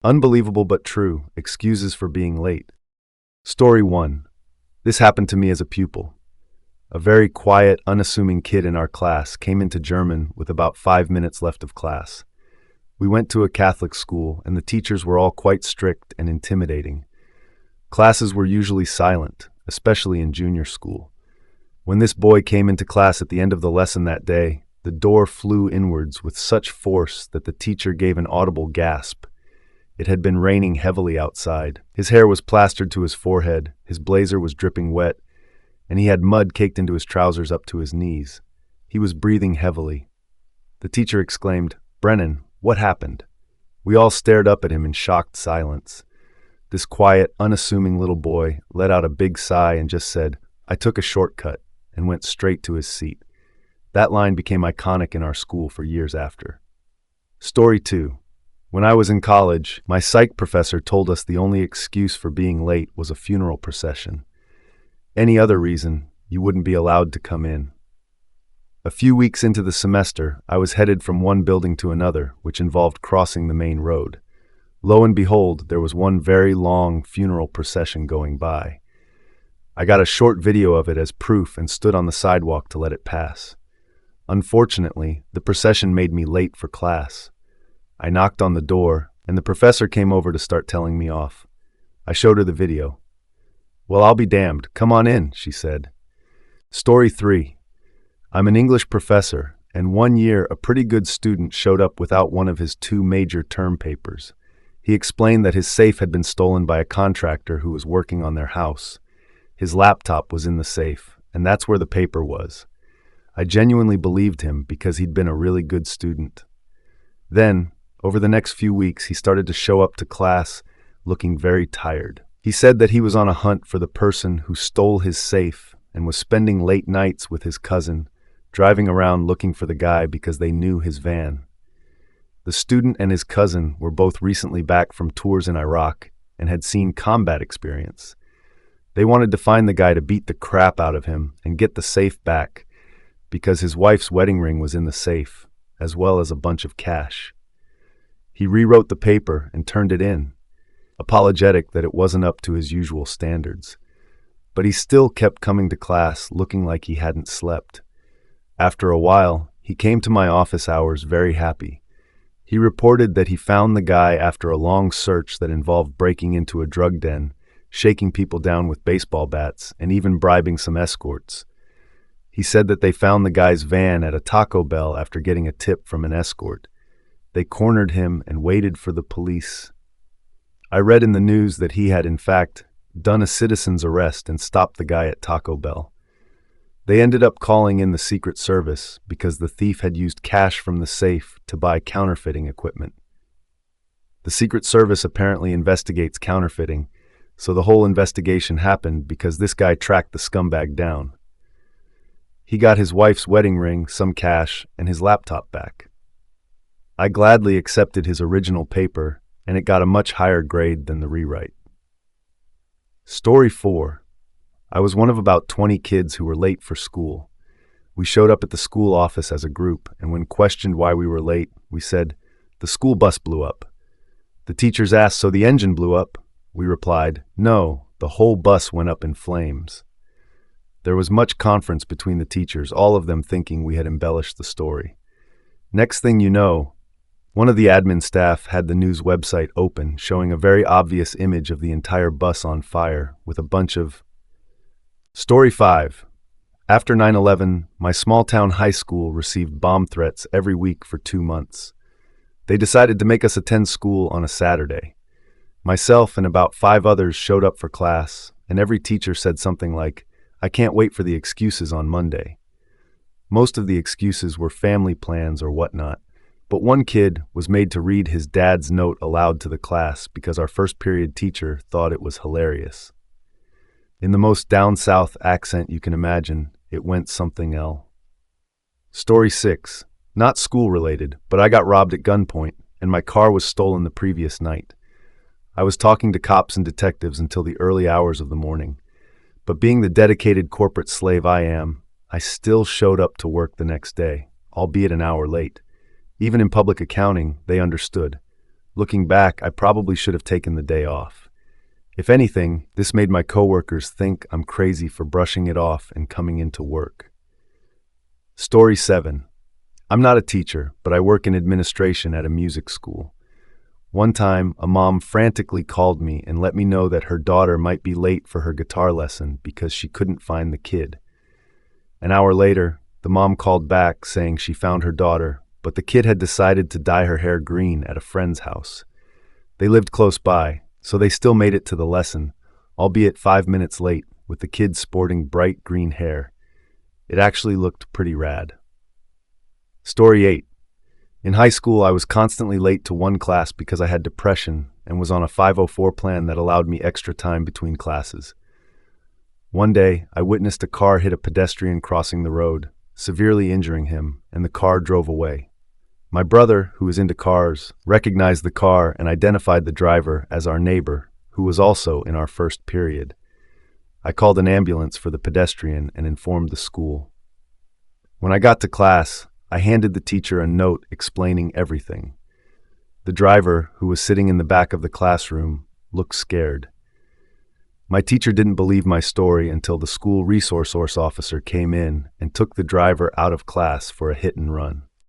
Unbelievable but true. Excuses for being late. Story 1. This happened to me as a pupil. A very quiet, unassuming kid in our class came into German with about 5 minutes left of class. We went to a Catholic school, and the teachers were all quite strict and intimidating. Classes were usually silent, especially in junior school. When this boy came into class at the end of the lesson that day, the door flew inwards with such force that the teacher gave an audible gasp. It had been raining heavily outside. His hair was plastered to his forehead, his blazer was dripping wet, and he had mud caked into his trousers up to his knees. He was breathing heavily. The teacher exclaimed, "Brennan, what happened?" We all stared up at him in shocked silence. This quiet, unassuming little boy let out a big sigh and just said, "I took a shortcut," and went straight to his seat. That line became iconic in our school for years after. Story 2. When I was in college, my psych professor told us the only excuse for being late was a funeral procession. Any other reason, you wouldn't be allowed to come in. A few weeks into the semester, I was headed from one building to another, which involved crossing the main road. Lo and behold, there was one very long funeral procession going by. I got a short video of it as proof and stood on the sidewalk to let it pass. Unfortunately, the procession made me late for class. I knocked on the door, and the professor came over to start telling me off. I showed her the video. "Well, I'll be damned. Come on in," she said. Story 3. I'm an English professor, and one year a pretty good student showed up without one of his 2 major term papers. He explained that his safe had been stolen by a contractor who was working on their house. His laptop was in the safe, and that's where the paper was. I genuinely believed him because he'd been a really good student. Then, over the next few weeks, he started to show up to class looking very tired. He said that he was on a hunt for the person who stole his safe and was spending late nights with his cousin, driving around looking for the guy because they knew his van. The student and his cousin were both recently back from tours in Iraq and had seen combat experience. They wanted to find the guy to beat the crap out of him and get the safe back because his wife's wedding ring was in the safe, as well as a bunch of cash. He rewrote the paper and turned it in, apologetic that it wasn't up to his usual standards. But he still kept coming to class looking like he hadn't slept. After a while, he came to my office hours very happy. He reported that he found the guy after a long search that involved breaking into a drug den, shaking people down with baseball bats, and even bribing some escorts. He said that they found the guy's van at a Taco Bell after getting a tip from an escort. They cornered him and waited for the police. I read in the news that he had, in fact, done a citizen's arrest and stopped the guy at Taco Bell. They ended up calling in the Secret Service because the thief had used cash from the safe to buy counterfeiting equipment. The Secret Service apparently investigates counterfeiting, so the whole investigation happened because this guy tracked the scumbag down. He got his wife's wedding ring, some cash, and his laptop back. I gladly accepted his original paper, and it got a much higher grade than the rewrite. Story 4. I was one of about 20 kids who were late for school. We showed up at the school office as a group, and when questioned why we were late, we said, "The school bus blew up." The teachers asked, "So the engine blew up?" We replied, "No, the whole bus went up in flames." There was much conference between the teachers, all of them thinking we had embellished the story. Next thing you know, one of the admin staff had the news website open, showing a very obvious image of the entire bus on fire with a bunch of... Story 5. After 9/11, my small-town high school received bomb threats every week for 2 months. They decided to make us attend school on a Saturday. Myself and about 5 others showed up for class, and every teacher said something like, "I can't wait for the excuses on Monday." Most of the excuses were family plans or whatnot, but one kid was made to read his dad's note aloud to the class because our first period teacher thought it was hilarious. In the most down-south accent you can imagine, it went something else. Story 6. Not school-related, but I got robbed at gunpoint, and my car was stolen the previous night. I was talking to cops and detectives until the early hours of the morning. But being the dedicated corporate slave I am, I still showed up to work the next day, albeit an hour late. Even in public accounting, they understood. Looking back, I probably should have taken the day off. If anything, this made my coworkers think I'm crazy for brushing it off and coming into work. Story 7. I'm not a teacher, but I work in administration at a music school. One time, a mom frantically called me and let me know that her daughter might be late for her guitar lesson because she couldn't find the kid. An hour later, the mom called back saying she found her daughter, but the kid had decided to dye her hair green at a friend's house. They lived close by, so they still made it to the lesson, albeit 5 minutes late, with the kid sporting bright green hair. It actually looked pretty rad. Story 8. In high school, I was constantly late to one class because I had depression and was on a 504 plan that allowed me extra time between classes. One day, I witnessed a car hit a pedestrian crossing the road, severely injuring him, and the car drove away. My brother, who was into cars, recognized the car and identified the driver as our neighbor, who was also in our first period. I called an ambulance for the pedestrian and informed the school. When I got to class, I handed the teacher a note explaining everything. The driver, who was sitting in the back of the classroom, looked scared. My teacher didn't believe my story until the school resource officer came in and took the driver out of class for a hit and run.